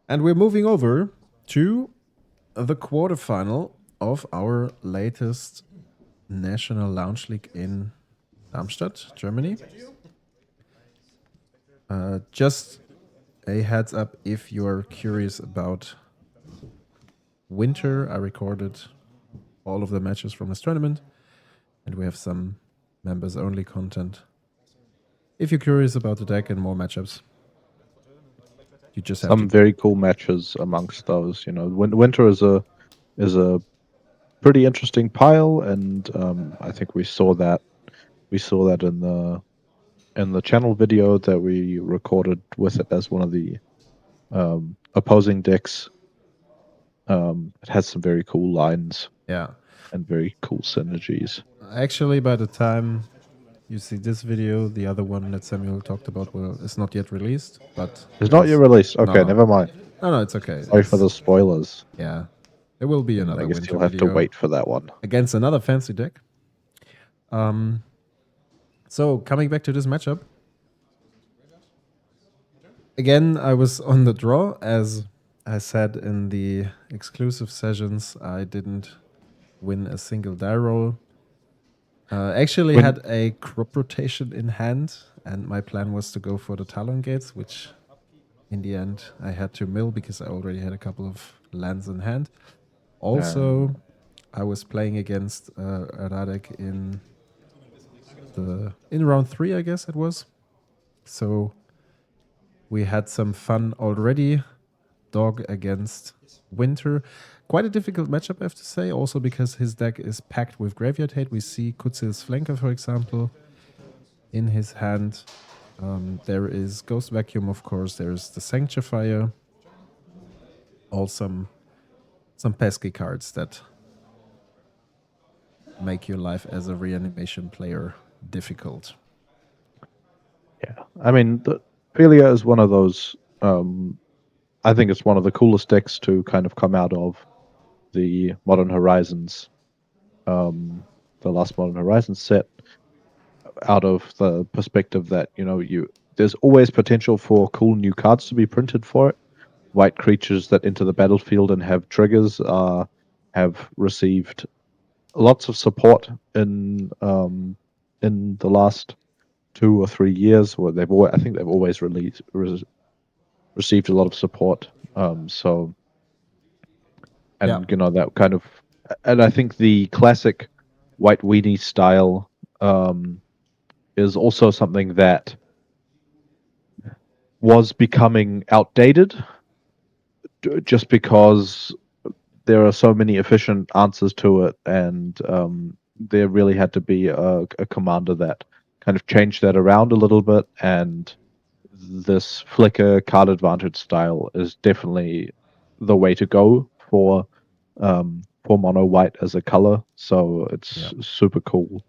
And we're moving over to the quarterfinal of our latest National Lounge League in Darmstadt, Germany. Just a heads up if you're curious about winter, I recorded all of the matches from this tournament, and we have some members only content. If you're curious about the deck and more matchups, you just have Some to. very cool matches amongst those. Winter is a pretty interesting pile, and I think we saw that in the channel video that we recorded with it as one of the opposing decks. It has some very cool lines. Yeah. And very cool synergies. Actually, by the time you see this video, the other one that Samuel talked about is not yet released, but It's not yet released. Okay, no. never mind. No, it's okay. Sorry for the spoilers. Yeah, there will be I another guess winter you'll have to video wait for that one. against another fancy deck. So coming back to this matchup, again, I was on the draw. As I said in the exclusive sessions, I didn't win a single die roll. Actually had a crop rotation in hand, and my plan was to go for the Talon Gates, which in the end I had to mill because I already had a couple of lands in hand. Also, I was playing against Radek in round 3, I guess it was. So we had some fun already. Dog against Winter. Quite a difficult matchup, I have to say. Also because his deck is packed with Graveyard Hate. We see Kutzil's Flanker, for example, in his hand. There is Ghost Vacuum, of course. There's the Sanctifier. All some pesky cards that make your life as a reanimation player difficult. Yeah, I mean, the PHELIA is one of those. I think it's one of the coolest decks to kind of come out of the Modern Horizons, the last Modern Horizons set. Out of the perspective that there's always potential for cool new cards to be printed for it. White creatures that enter the battlefield and have triggers have received lots of support in the last 2 or 3 years. Where I think they've always received a lot of support. So, and that kind of, and I think the classic white weenie style is also something that was becoming outdated, just because there are so many efficient answers to it, and there really had to be a commander that kind of changed that around a little bit. And this flicker card advantage style is definitely the way to go for mono white as a color. So it's super cool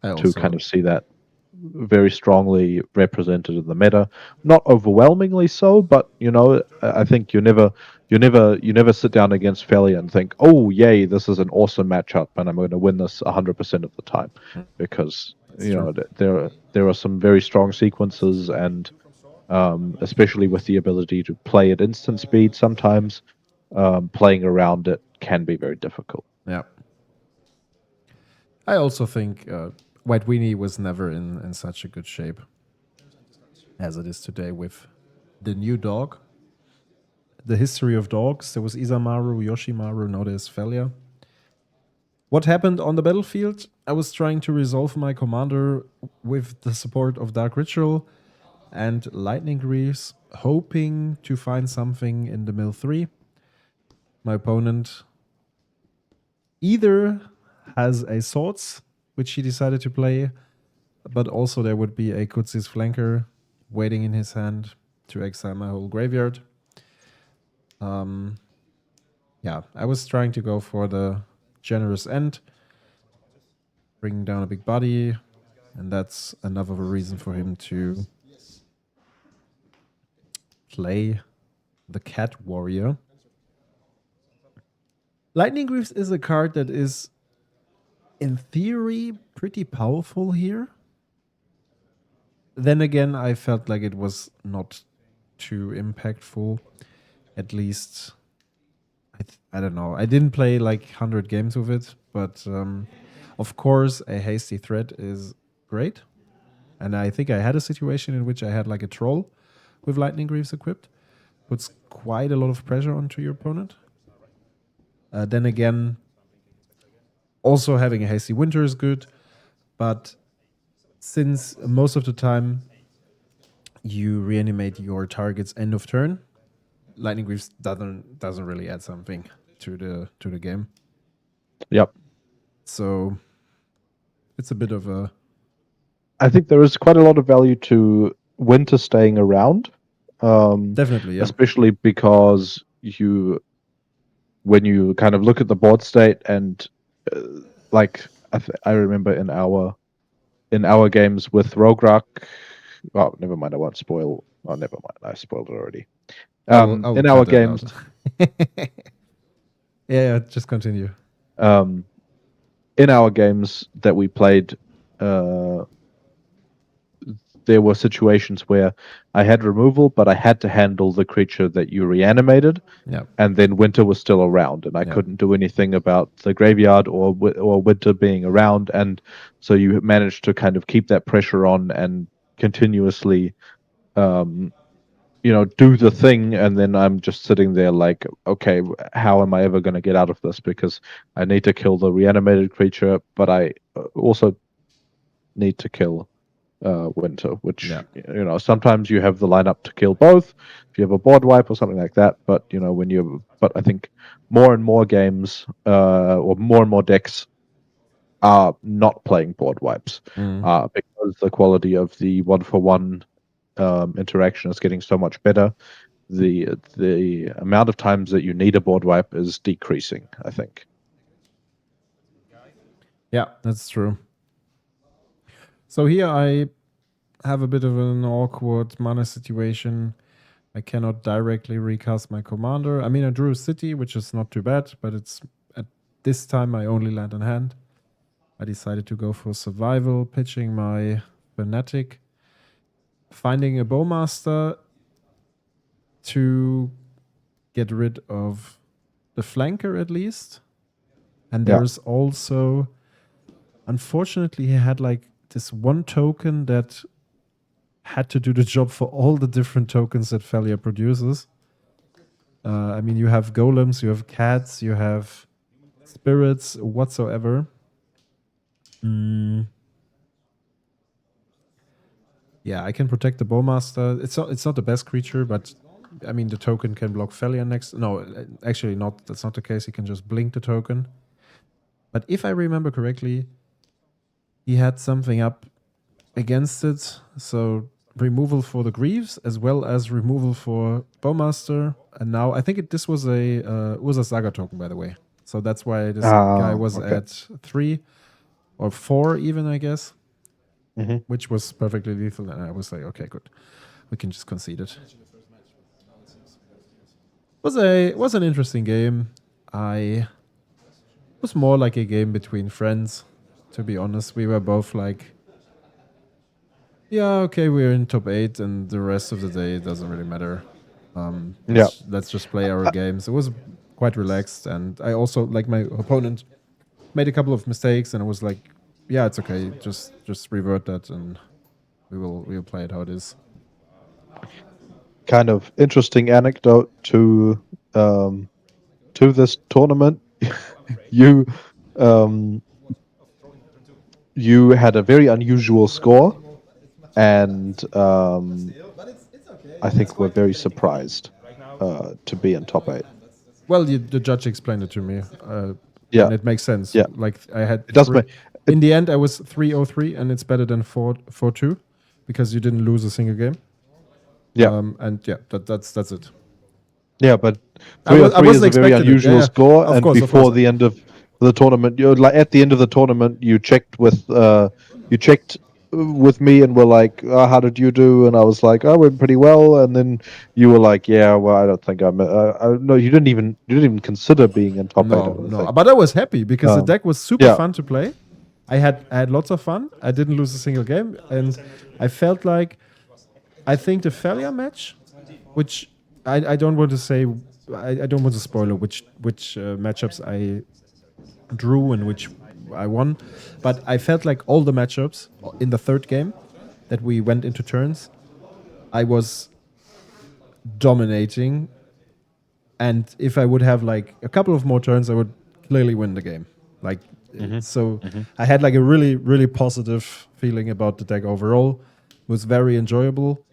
to kind of see that very strongly represented in the meta. Not overwhelmingly so, but I think you never sit down against PHELIA and think, oh yay, this is an awesome matchup and I'm going to win this 100% of the time, because there are some very strong sequences, and especially with the ability to play at instant speed, sometimes playing around it can be very difficult. Yeah. I also think White Weenie was never in such a good shape as it is today with the new dog. The history of dogs. There was Isamaru, Yoshimaru, now there's PHELIA. What happened on the battlefield? I was trying to resolve my commander with the support of Dark Ritual and Lightning Greaves, hoping to find something in the mill 3. My opponent either has a Swords, which he decided to play, but also there would be a Kutzis Flanker waiting in his hand to exile my whole graveyard. Yeah, I was trying to go for the generous end, bringing down a big body, and that's enough of a reason for him to play the Cat Warrior. Lightning Greaves is a card that is, in theory, pretty powerful here. Then again, I felt like it was not too impactful. at least I don't know. I didn't play like 100 games with it, but of course, a hasty threat is great. And I think I had a situation in which I had like a troll with Lightning Greaves equipped. Puts quite a lot of pressure onto your opponent. Then again, also having a hasty winter is good, but since most of the time you reanimate your target's end of turn, Lightning Greaves doesn't really add something to the game. Yep. So it's a bit of a I think there is quite a lot of value to winter staying around. definitely, yeah. Especially because when you kind of look at the board state and like I remember in our games with Rograk. Oh, never mind. I won't spoil. Oh, never mind. I spoiled it already. I will In our cut that games, out. Yeah, just continue. In our games that we played, there were situations where I had removal, but I had to handle the creature that you reanimated, Yeah. and then winter was still around, and I couldn't do anything about the graveyard or winter being around, and so you managed to kind of keep that pressure on and continuously, do the thing, and then I'm just sitting there like, okay, how am I ever going to get out of this? Because I need to kill the reanimated creature, but I also need to kill winter, which sometimes you have the lineup to kill both if you have a board wipe or something like that. But I think more and more games or more and more decks are not playing board wipes because the quality of the 1-for-1 interaction is getting so much better. The amount of times that you need a board wipe is decreasing, I think. Yeah, that's true. So here I have a bit of an awkward mana situation. I cannot directly recast my commander. I mean, I drew a city, which is not too bad, but it's at this time my only land in hand. I decided to go for survival, pitching my fanatic, finding a bowmaster to get rid of the flanker at least. And there's also, unfortunately, he had like this one token that had to do the job for all the different tokens that PHELIA produces. I mean, you have golems, you have cats, you have spirits, whatsoever. Yeah, I can protect the bowmaster. It's not the best creature, but I mean the token can block PHELIA next. No, actually not. That's not the case. He can just blink the token. But if I remember correctly, he had something up against it. So removal for the Greaves as well as removal for Bowmaster. And now I think this was a Saga token, by the way. So that's why this guy was at 3 or 4 even, I guess. Which was perfectly lethal. And I was like, okay, good. We can just concede it. Was an interesting game. It was more like a game between friends, to be honest. We were both like, yeah, okay, we're in top 8, and the rest of the day it doesn't really matter. Let's just play our games. It was quite relaxed, and I also, like, my opponent made a couple of mistakes, and I was like, yeah, it's okay, just revert that, and we'll play it how it is. Kind of interesting anecdote to this tournament. you you had a very unusual score, and I think we're very surprised to be in top 8. Well, the judge explained it to me. Yeah, and it makes sense. Yeah, like I had. it does make. In the end, I was 3-0-3, and it's better than 4-2 because you didn't lose a single game. Yeah, and yeah, that's it. Yeah, but 3-3 is a very unusual score, and before the end of the tournament, like at the end of the tournament, you checked with me and were like, "How did you do?" And I was like, "I went pretty well." And then you were like, "Yeah, well, I don't think I'm." No, you didn't even consider being in top 8. I don't think. But I was happy because the deck was super fun to play. I had lots of fun. I didn't lose a single game, and I felt like I think the PHELIA match, which I don't want to say, I don't want to spoil which matchups I drew and which I won, but I felt like all the matchups in the third game that we went into turns, I was dominating, and if I would have like a couple of more turns, I would clearly win the game. Like, so I had like a really positive feeling about the deck overall. It was very enjoyable.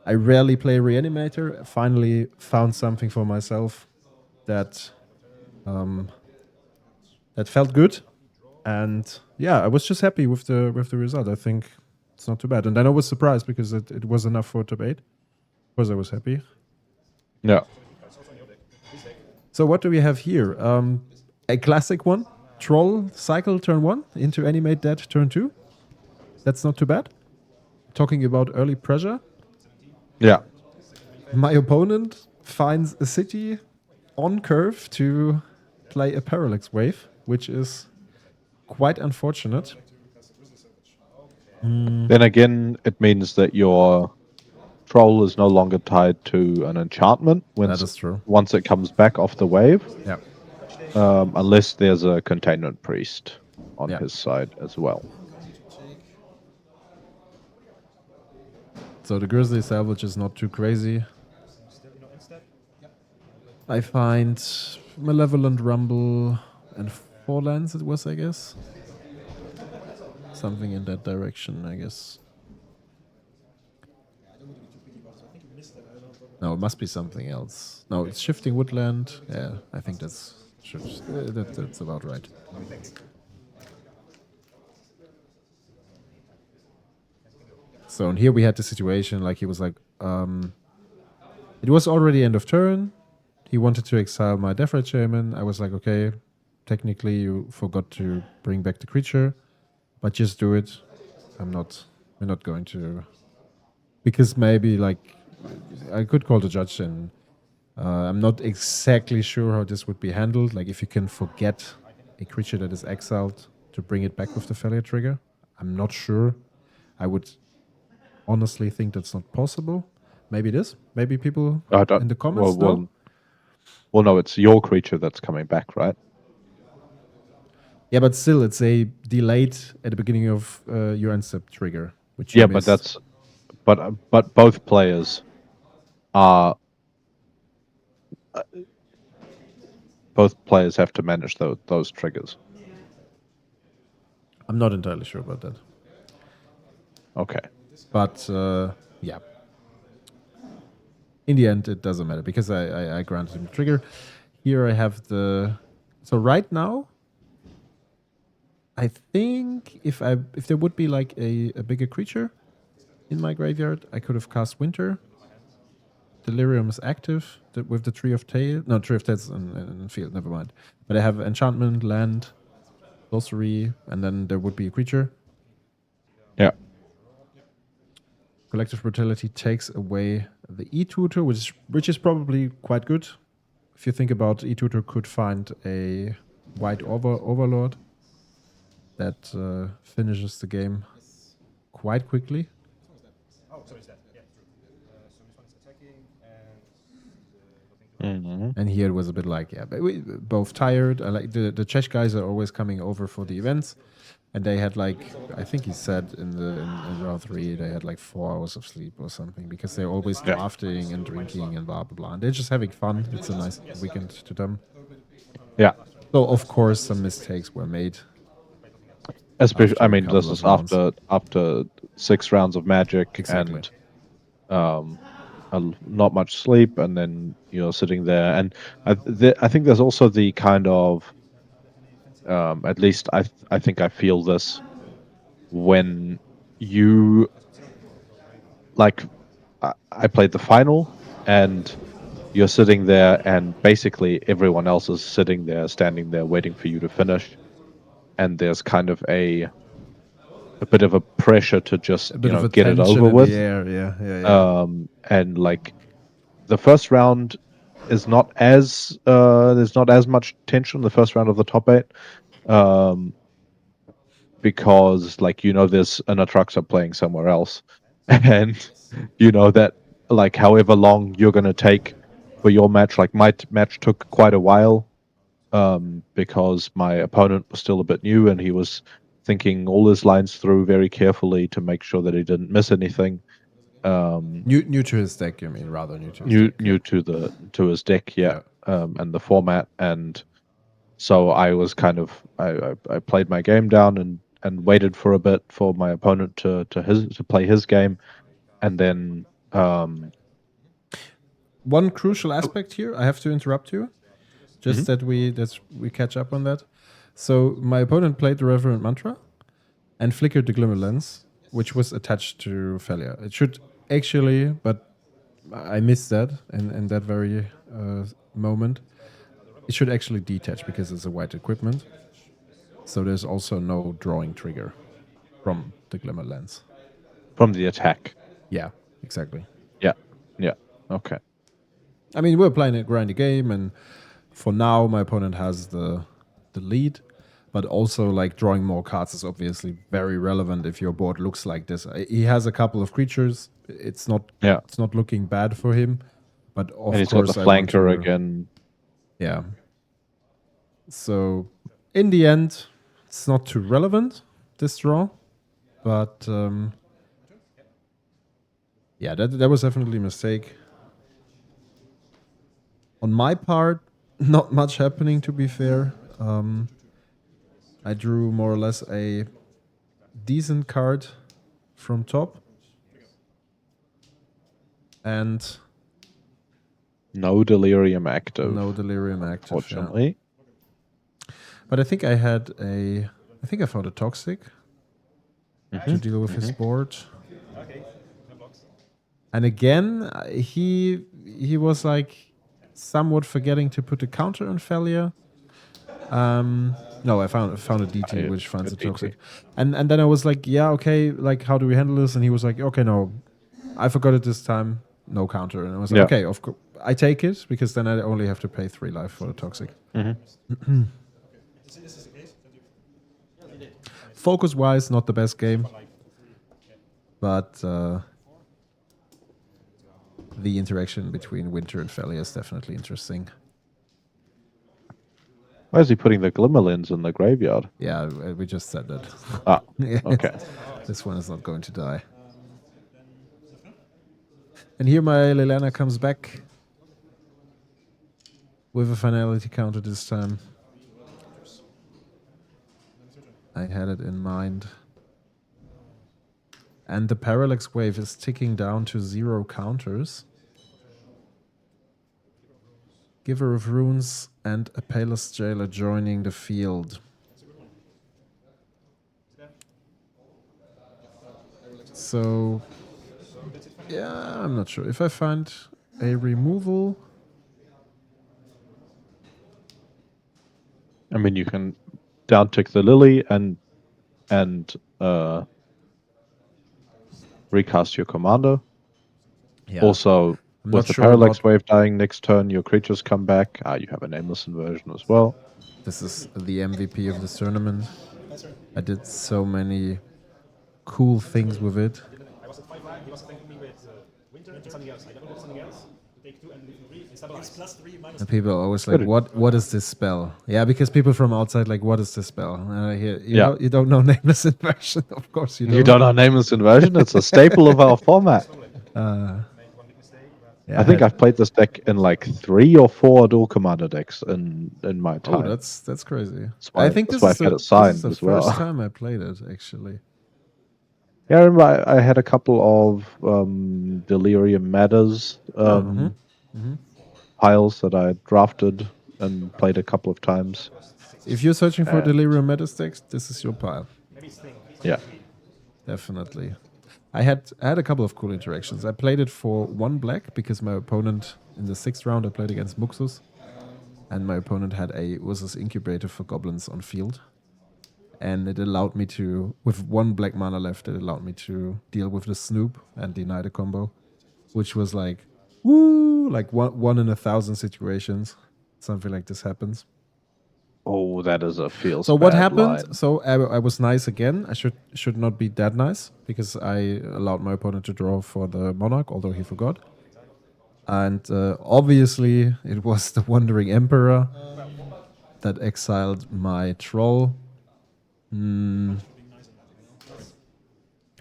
I rarely play Reanimator. I finally found something for myself that that felt good, and yeah, I was just happy with the result. I think it's not too bad, and then I was surprised because it was enough for top 8. Of course, I was happy. Yeah. So what do we have here? A classic one: Troll cycle turn 1 into animate dead turn 2. That's not too bad. Talking about early pressure, Yeah. my opponent finds a city on curve to play a parallax wave, which is quite unfortunate. Then again, it means that your troll is no longer tied to an enchantment That is true. once it comes back off the wave, Yeah. unless there's a containment priest on Yeah. his side as well. So the Grizzly salvage is not too crazy. I find Malevolent Rumble and 4 lands, it was, I guess. Something in that direction, I guess. No, it must be something else. No, it's Shifting Woodland. Yeah, I think that's about right. So, and here we had the situation like he was like, it was already end of turn. He wanted to exile my Deathright Shaman. I was like, okay, technically you forgot to bring back the creature, but just do it. We're not going to, because maybe like I could call the judge, and I'm not exactly sure how this would be handled. Like if you can forget a creature that is exiled to bring it back with the failure trigger, I'm not sure. I would honestly think that's not possible. Maybe it is. Maybe people I don't. in the comments know. Well, no, it's your creature that's coming back, right? Yeah, but still, it's a delayed at the beginning of your end step trigger, which you Yeah, but missed. but both players are both players have to manage those triggers. I'm not entirely sure about that. Okay. But yeah, in the end, it doesn't matter because I granted him the trigger. Here I have the. So right now, I think if there would be like a bigger creature in my graveyard, I could have cast Winter. Delirium is active with the Tree of Tail. No, Tree of Tails in field. Never mind. But I have enchantment, land, sorcery, and then there would be a creature. Yeah. Collective Brutality takes away the E-Tutor, which is probably quite good. If you think about E-Tutor could find a white overlord that finishes the game quite quickly. Mm-hmm. And here it was a bit like, yeah, but we both tired. I like the Czech guys are always coming over for the events, and they had like, I think he said in round 3 they had like 4 hours of sleep or something because they're always Yeah. drafting and drinking and blah blah blah, and they're just having fun. It's a nice weekend to them. Yeah. So of course some mistakes were made. Especially, After I a mean, couple this of is rounds. after 6 rounds of Magic Exactly. and not much sleep, and then you're sitting there. And I think there's also the kind of, at least I think I feel this when you like I played the final, and you're sitting there, and basically everyone else is sitting there, standing there, waiting for you to finish, and there's kind of a bit of a pressure to just A bit of a get it tension over in the with. air. Yeah. And like the first round is not as there's not as much tension in the first round of the top 8, because like there's an Atraxa playing somewhere else, and that like however long you're going to take for your match. Like my match took quite a while because my opponent was still a bit new and he was thinking all his lines through very carefully to make sure that he didn't miss anything. New to his deck, you mean? Rather new to his deck. New to his deck, yeah. And the format, and so I was kind of I played my game down and waited for a bit for my opponent to play his game, and then One crucial aspect here, I have to interrupt you, just that we catch up on that. So my opponent played the Reverent Mantra and flickered the Glimmer Lens, which was attached to PHELIA. It should actually, but I missed that in that very moment. It should actually detach because it's a white equipment. So there's also no drawing trigger from the Glimmer Lens. from the attack. Yeah, exactly. Yeah. Okay. I mean, we're playing a grindy game, and for now, my opponent has the lead. But also, like, drawing more cards is obviously very relevant if your board looks like this. He has a couple of creatures. It's not looking bad for him. But of And he's course, got the I want flanker to, again. Yeah. So in the end, it's not too relevant, this draw. But yeah, that was definitely a mistake. On my part, not much happening, to be fair. I drew more or less a decent card from top. And No delirium active. no delirium active. Fortunately. Yeah. But I think I found a toxic to deal with his board. And again, he was like somewhat forgetting to put a counter on PHELIA. No, I found a DT which finds a toxic. And then I was like, yeah, okay, like how do we handle this? And he was like, okay, no, I forgot it this time. No counter. And I was like, okay, of course, I take it because then I only have to pay 3 life for the toxic. Focus wise, not the best game, but the interaction between Winter and PHELIA is definitely interesting. Why is he putting the Glimmer Lens in the graveyard? Yeah, we just said that. Ah, okay. This one is not going to die. And here my Liliana comes back with a finality counter this time. I had it in mind. And the Parallax Wave is ticking down to 0 counters. Giver of Runes and a Payless Jailer joining the field. So, yeah, I'm not sure. If I find a removal... I mean, you can downtick the Lily and recast your commander. Yeah. Also, I'm with not the sure Parallax about- Wave dying next turn, your creatures come back. You have a Nameless Inversion as well. This is the MVP of this tournament. I did so many cool things with it. I was at 5-9, he was attacking me with Winter and something else. I don't know something else. To take 2 and leave 3 and stabilize. It's +3 minus. And people are always like, what is this spell? Yeah, because people from outside like, what is this spell? And I hear, you don't know Nameless Inversion. Of course you don't. You don't know Nameless Inversion? It's a staple of our format. Yeah, I think I've played this deck in like 3 or 4 Duel Commander decks in my time. Oh, that's crazy. Why, I think that's this why is I've had the, it signed this is the as well. first time I played it, actually. Yeah, I remember I had a couple of Delirium Matters piles that I drafted and played a couple of times. If you're searching for Delirium Meta decks, this is your pile. Yeah. Definitely. I had a couple of cool interactions. I played it for 1 black because my opponent in the 6th round I played against Muxus, and my opponent had a Ursus Incubator for goblins on field. And it allowed me to, with 1 black mana left, it allowed me to deal with the Snoop and deny the combo, which was like, woo, like one in 1,000 situations. Something like this happens. Oh, that is a feels. So what bad happened? line. So I was nice again. I should not be that nice because I allowed my opponent to draw for the Monarch, although he forgot. And obviously, it was the Wandering Emperor that exiled my troll.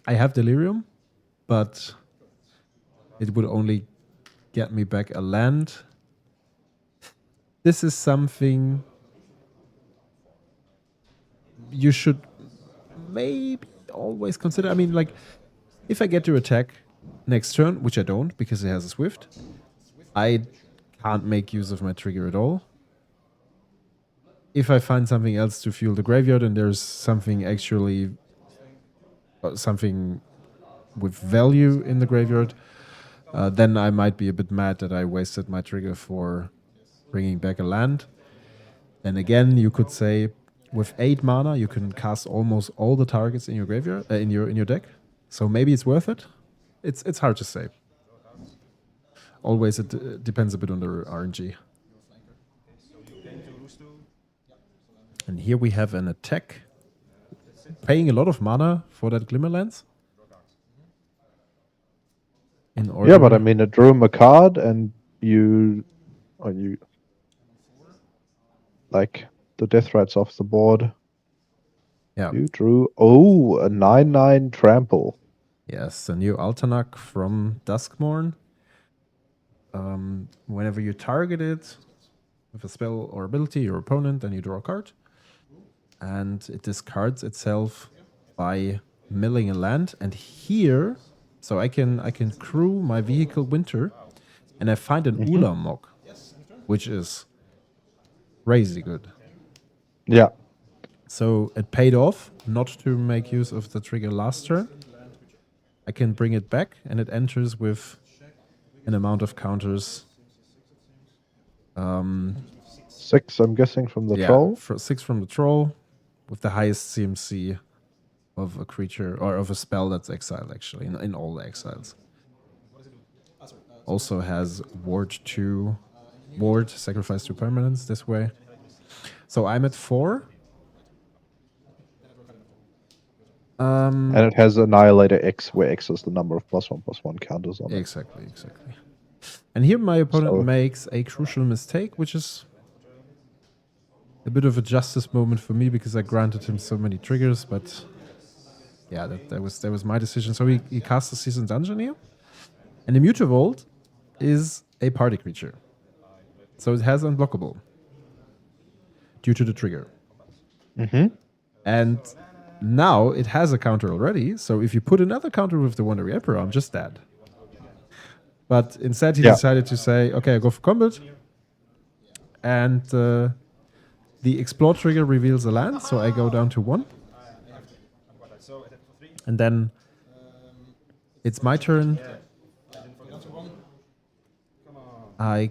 I have Delirium, but it would only get me back a land. This is something you should maybe always consider. I mean, like, if I get to attack next turn, which I don't because it has a Swift, I can't make use of my trigger at all. If I find something else to fuel the graveyard and there's something actually something with value in the graveyard, then I might be a bit mad that I wasted my trigger for bringing back a land. And again, you could say with 8 mana, you can cast almost all the targets in your graveyard, in your deck. So maybe it's worth it. It's hard to say. Always it depends a bit on the RNG. And here we have an attack, paying a lot of mana for that Glimmerlands. In order, Yeah, but I mean, it drew him a card, and you like the death rights off the board. yeah, You drew a 9/9 trample. yes, a new Altanak from Duskmorn. Whenever you target it with a spell or ability, your opponent, then you draw a card. And it discards itself by milling a land. And here, so I can crew my vehicle Winter, and I find an Ulamog, which is crazy good. Yeah. So it paid off not to make use of the trigger last turn. I can bring it back, and it enters with an amount of counters. 6, I'm guessing, from the troll. 6 from the troll, with the highest CMC of a creature or of a spell that's exiled, actually, in all the exiles. Also has Ward 2, sacrifice 2 permanents this way. So I'm at 4. And it has Annihilator X, where X is the number of +1/+1 counters on it. Exactly. And here my opponent So- makes a crucial mistake, which is a bit of a justice moment for me because I granted him so many triggers, but yeah, that was my decision. So he cast the Seasoned Dungeon here. And the Mutavault is a party creature. So it has unblockable due to the trigger. And now it has a counter already, so if you put another counter with the Wandering Emperor, I'm just dead. But instead he decided to say, okay, I go for combat. And the Explore trigger reveals a land, so I go down to 1. And then it's my turn. I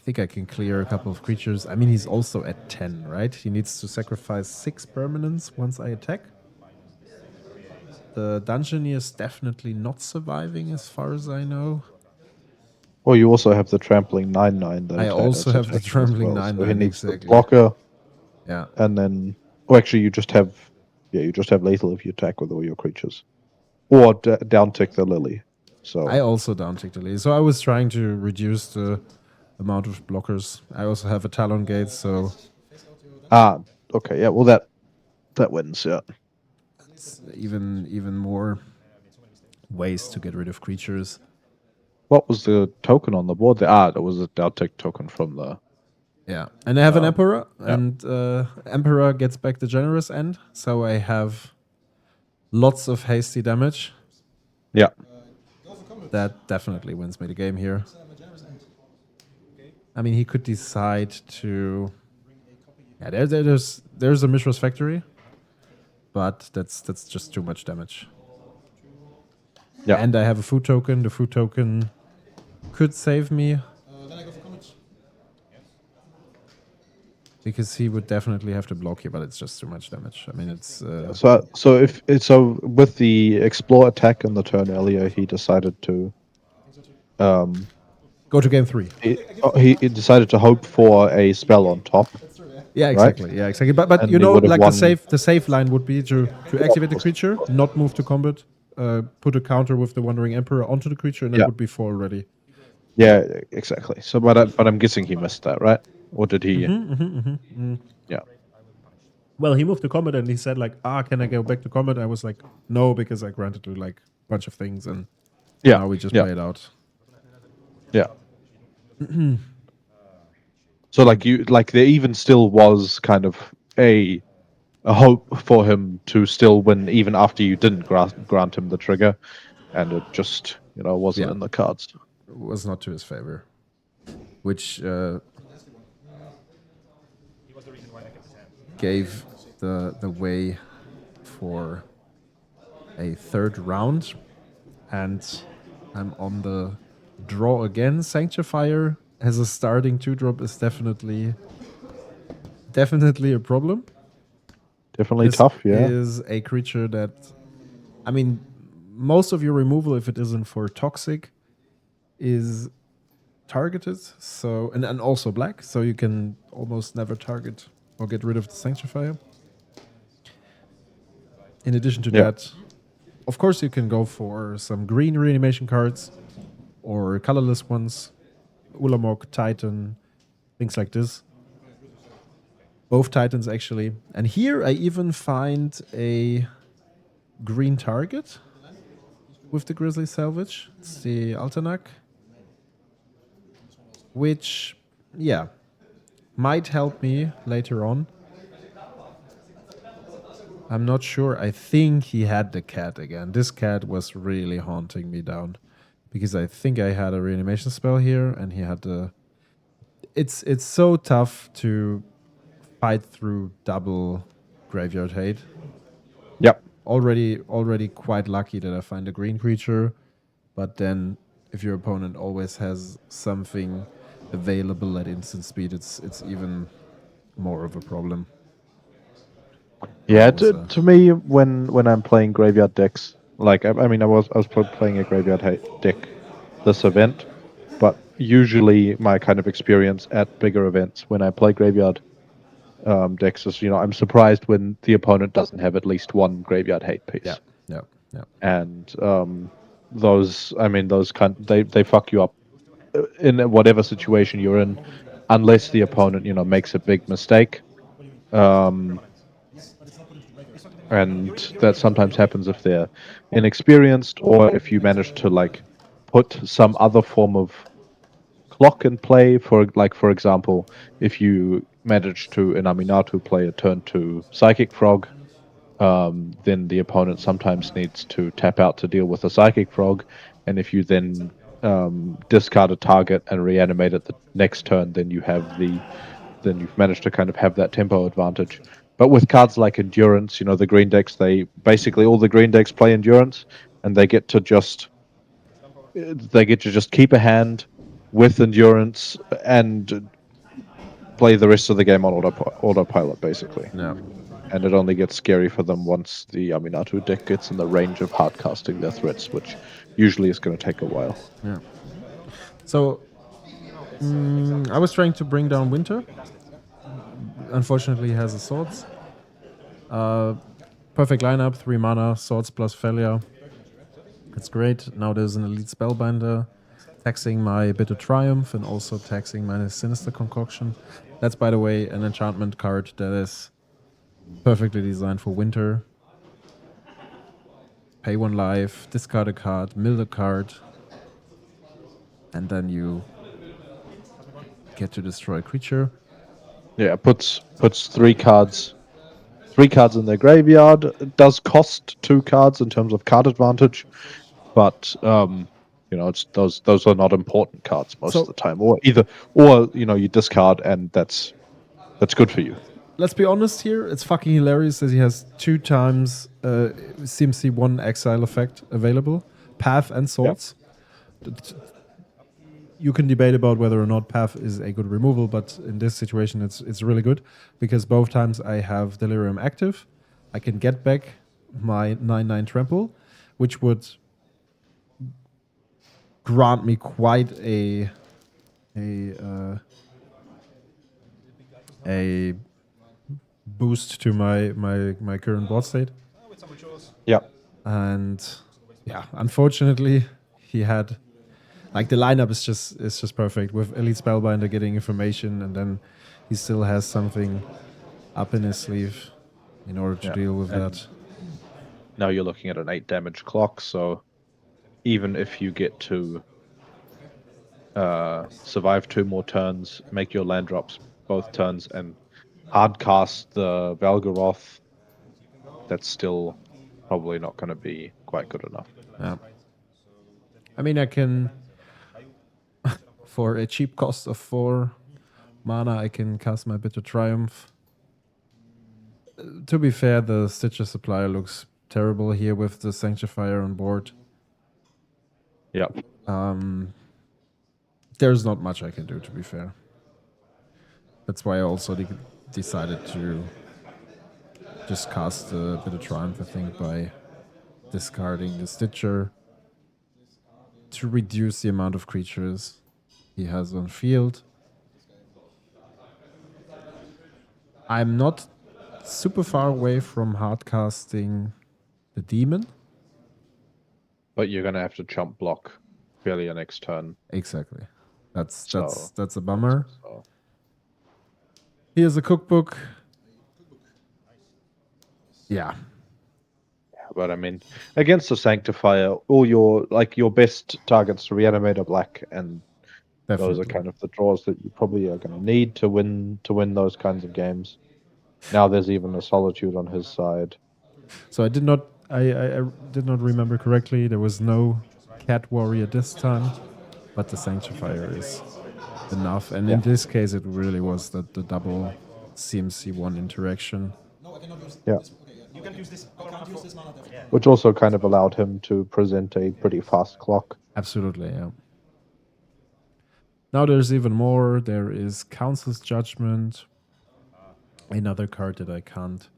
think I can clear a couple of creatures. I mean, he's also at 10, right? He needs to sacrifice 6 permanents once I attack. The Dungeoneer is definitely not surviving as far as I know. Or you also have the trampling 9/9. I also have the trampling 9/9, So he needs the exactly. blocker, Yeah. and then, actually, you just have lethal if you attack with all your creatures, or downtick the lily. So I also downticked the lead. So I was trying to reduce the amount of blockers. I also have a Talon Gate, so okay, yeah. Well, that wins. Yeah. it's even more ways to get rid of creatures. What was the token on the board? There was a downtick token from the. Yeah, and I have an Emperor, and Emperor gets back the generous end, so I have lots of hasty damage. Yeah. That definitely wins me the game here. I mean, he could decide to. Yeah, there's a Mishra's Factory, but that's just too much damage. Yeah. And I have a food token. The food token could save me. Because he would definitely have to block here, but it's just too much damage. I mean, it's So with the explore attack on the turn earlier, he decided to go to game 3. he decided to hope for a spell on top. Yeah, exactly. Right? Yeah, exactly. But And you he know, would have like won. the safe line would be to activate the creature, not move to combat, put a counter with the Wandering Emperor onto the creature, and that would be 4 already. Yeah, exactly. So, but I'm guessing he missed that, right? Or did he? Yeah. Well, he moved to combat and he said like, can I go back to combat? I was like, no, because I granted to like a bunch of things and Yeah. now we just Yeah. play it out. Yeah. So like there even still was kind of a hope for him to still win even after you didn't grant him the trigger, and it just wasn't Yeah. in the cards. Was not to his favor, which gave the way for a third round, and I'm on the draw again. Sanctifier as a starting 2-drop is definitely a problem. Definitely This tough, yeah. is a creature that, I mean, most of your removal, if it isn't for toxic, is targeted. So and also black, so you can almost never target or get rid of the Sanctifier. In addition to Yeah. that, of course, you can go for some green reanimation cards or colorless ones, Ulamog, Titan, things like this. Both Titans, actually. And here I even find a green target with the Grizzly Salvage. It's the Altanak, which, yeah, might help me later on. I'm not sure. I think he had the cat again. This cat was really haunting me down because I think I had a reanimation spell here and he had the... It's so tough to fight through double graveyard hate. Yep. Already quite lucky that I find a green creature, but then if your opponent always has something available at instant speed, it's even more of a problem. Yeah, That was to me, when I'm playing graveyard decks, like I mean, I was playing a graveyard deck this event, but usually my kind of experience at bigger events when I play graveyard decks is, I'm surprised when the opponent doesn't have at least one graveyard hate piece, yeah. and those they fuck you up in whatever situation you're in, unless the opponent makes a big mistake. Um, and that sometimes happens if they're inexperienced or if you manage to like put some other form of clock in play. For example, if you manage to in Aminatu play a turn to Psychic Frog, then the opponent sometimes needs to tap out to deal with a Psychic Frog, and if you then discard a target and reanimate it the next turn, then you've managed to kind of have that tempo advantage. But with cards like Endurance, the green decks, all the green decks play Endurance, and they get to just keep a hand with Endurance and play the rest of the game on autopilot, basically. Yeah. And it only gets scary for them once the Aminatu deck gets in the range of hard casting their threats, which usually is going to take a while. Yeah. So I was trying to bring down Winter. Unfortunately, he has a Swords. Perfect lineup, 3 mana, Swords plus PHELIA. It's great. Now there's an Elite Spellbinder taxing my Bitter Triumph and also taxing my Sinister Concoction. That's, by the way, an enchantment card that is perfectly designed for Winter. Pay 1 life, discard a card, mill a card, and then you get to destroy a creature. Yeah, puts 3 cards in their graveyard. It does cost 2 cards in terms of card advantage, but it's those are not important cards most of the time. Or you discard and that's good for you. Let's be honest here. It's fucking hilarious that he has 2 times CMC 1 exile effect available, Path and Swords. You can debate about whether or not Path is a good removal, but in this situation, it's really good because both times I have Delirium active, I can get back my 9/9 Trample, which would grant me quite a boost to my current board state. Yeah. And yeah, unfortunately, he had Like the lineup is just perfect with Elite Spellbinder getting information, and then he still has something up in his sleeve in order to Yeah, deal with and that. now you're looking at an 8 damage clock, so even if you get to survive 2 more turns, make your land drops both turns, and hardcast the Valgaroth, that's still probably not going to be quite good enough. Yeah. I mean, I can for a cheap cost of 4 mana, I can cast my Bitter Triumph. To be fair, the Stitcher Supplier looks terrible here with the Sanctifier on board. Yeah. There's not much I can do, to be fair. That's why I also decided to just cast a Bitter Triumph, I think, by discarding the Stitcher to reduce the amount of creatures he has on field. I'm not super far away from hardcasting the Demon. But you're going to have to chump block PHELIA next turn. Exactly. That's So, a bummer. so Here's a cookbook. Yeah. but I mean, against the Sanctifier, all your best targets to reanimate are black, and Definitely. those are kind of the draws that you probably are going to need to win those kinds of games. Now there's even a Solitude on his side. So I did not remember correctly. There was no Cat Warrior this time, but the Sanctifier is enough. And in this case, it really was the double CMC1 interaction. Yeah. You can use this. I can't use this mana. Which also kind of allowed him to present a pretty fast clock. Absolutely, yeah. Now there's even more. There is Council's Judgment, another card that I can't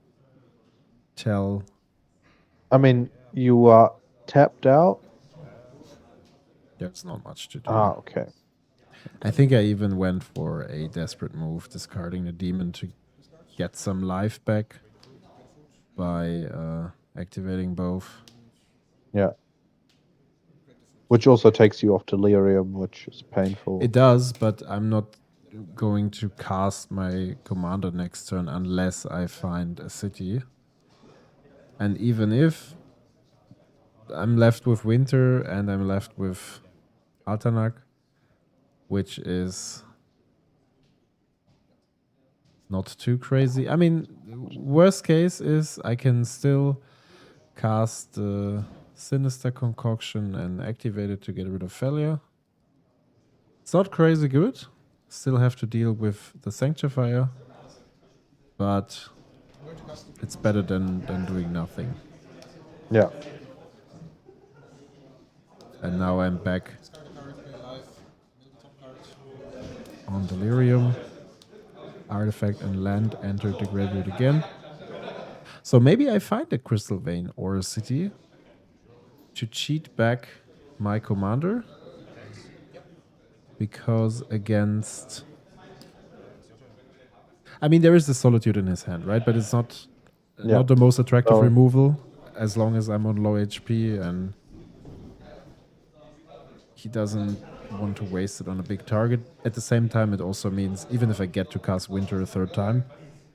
tell. I mean, you are tapped out. There's not much to do. Ah, okay. I think I even went for a desperate move, discarding the Demon to get some life back by activating both. Yeah. Which also takes you off Delirium, which is painful. It does, but I'm not going to cast my commander next turn unless I find a city. And even if I'm left with Winter and I'm left with Altanak, which is not too crazy. I mean, worst case is I can still cast the Sinister Concoction and activate it to get rid of PHELIA. It's not crazy good. Still have to deal with the Sanctifier, but it's better than doing nothing. Yeah. And now I'm back on Delirium. Artifact and land entered the graveyard again. So maybe I find a Crystal Vein or a city to cheat back my commander. Because against... I mean, there is the Solitude in his hand, right? But it's not the most attractive removal as long as I'm on low HP and he doesn't want to waste it on a big target. At the same time, it also means even if I get to cast Winter a third time,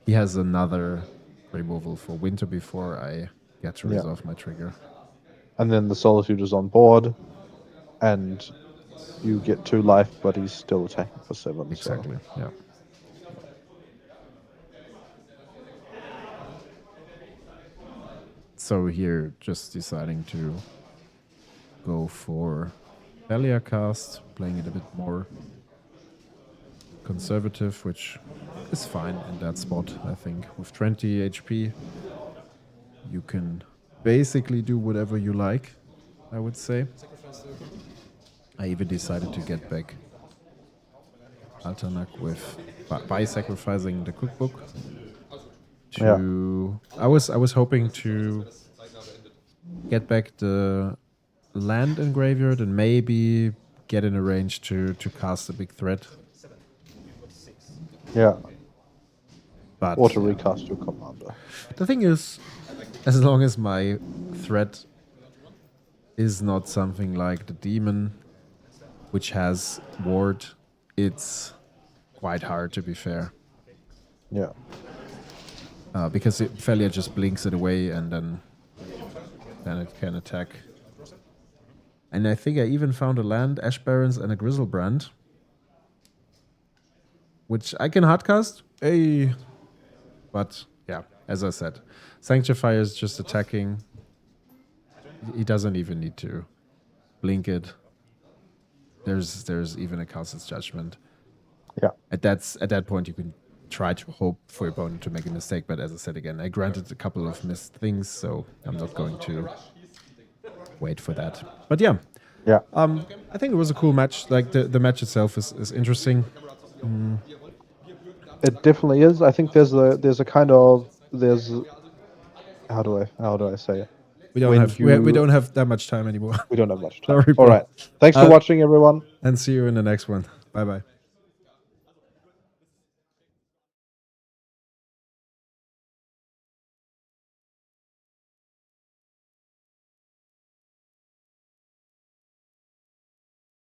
he has another removal for Winter before I get to resolve my trigger. And then the Solitude is on board, and you get 2 life, but he's still attacking for 7. Exactly, yeah. So here, just deciding to go for PHELIA cast, playing it a bit more conservative, which is fine in that spot, I think. With 20 HP, you can basically do whatever you like, I would say. I even decided to get back Altanak by sacrificing the cookbook. I was hoping to get back the land in graveyard and maybe get in a range to cast a big threat. Yeah. But or to recast your commander. The thing is, as long as my threat is not something like the demon, which has ward, it's quite hard, to be fair. Yeah. Because PHELIA just blinks it away and then it can attack. And I think I even found a land, Ash Barrens and a Grizzlebrand, which I can hardcast. Hey. But yeah, as I said, Sanctifier is just attacking. He doesn't even need to blink it. There's even a Council's Judgment. Yeah. At that point, you can try to hope for your opponent to make a mistake. But as I said again, I granted a couple of missed things, so I'm not going to wait for that. But yeah, Yeah. I think it was a cool match. Like the match itself is interesting. It definitely is. I think there's a kind of how do I say it? We don't When have we don't have that much time anymore. We don't have much time. Sorry, All bro. right. Thanks for watching, everyone. And see you in the next one. Bye bye.